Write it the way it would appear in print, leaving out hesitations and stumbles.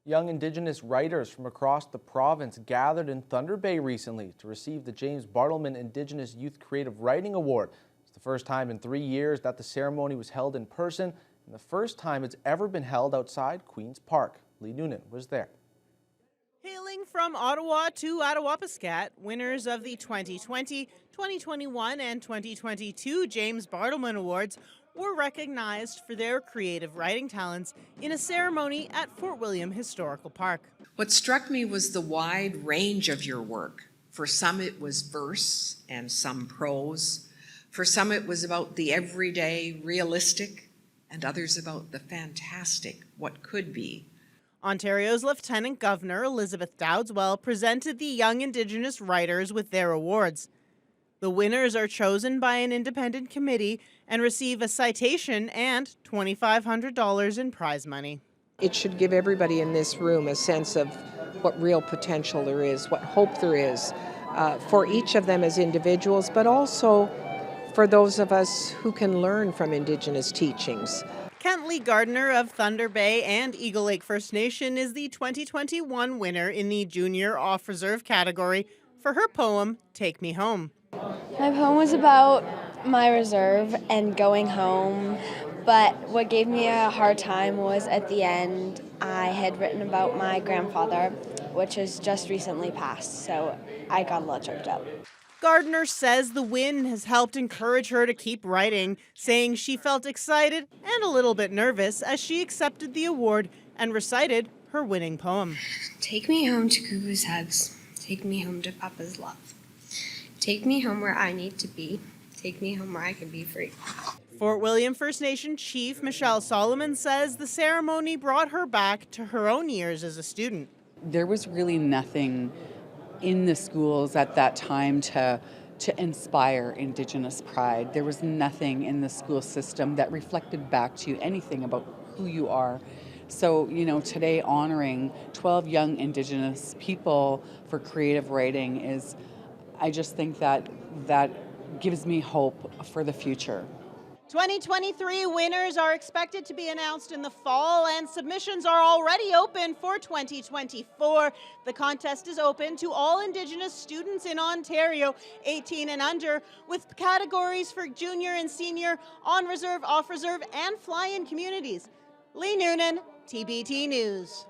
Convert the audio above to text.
Young Indigenous writers from across the province gathered in Thunder Bay recently to receive the James Bartleman Indigenous Youth Creative Writing Award. It's the first time in 3 years that the ceremony was held in person and the first time it's ever been held outside Queen's Park. Lee Noonan was there. Hailing from Ottawa to Attawapiskat, winners of the 2020, 2021, and 2022 James Bartleman Awards were recognized for their creative writing talents in a ceremony at Fort William Historical Park. What struck me was the wide range of your work. For some it was verse and some prose. For some it was about the everyday, realistic, and others about the fantastic, what could be. Ontario's Lieutenant Governor Elizabeth Dowdeswell presented the young Indigenous writers with their awards. The winners are chosen by an independent committee and receive a citation and $2,500 in prize money. It should give everybody in this room a sense of what real potential there is, what hope there is for each of them as individuals, but also for those of us who can learn from Indigenous teachings. Kentley Gardner of Thunder Bay and Eagle Lake First Nation is the 2021 winner in the Junior Off-Reserve category for her poem, Take Me Home. My poem was about my reserve and going home, but what gave me a hard time was at the end I had written about my grandfather, which has just recently passed, so I got a little choked up. Gardner says the win has helped encourage her to keep writing, saying she felt excited and a little bit nervous as she accepted the award and recited her winning poem. Take me home to Cuckoo's hugs. Take me home to Papa's love. Take me home where I need to be. Take me home where I can be free. Fort William First Nation Chief Michelle Solomon says the ceremony brought her back to her own years as a student. There was really nothing in the schools at that time to inspire Indigenous pride. There was nothing in the school system that reflected back to you anything about who you are. So, today honoring 12 young Indigenous people for creative writing is, I just think that gives me hope for the future. 2023 winners are expected to be announced in the fall, and submissions are already open for 2024. The contest is open to all Indigenous students in Ontario, 18 and under, with categories for junior and senior, on-reserve, off-reserve, and fly-in communities. Lee Noonan, TBT News.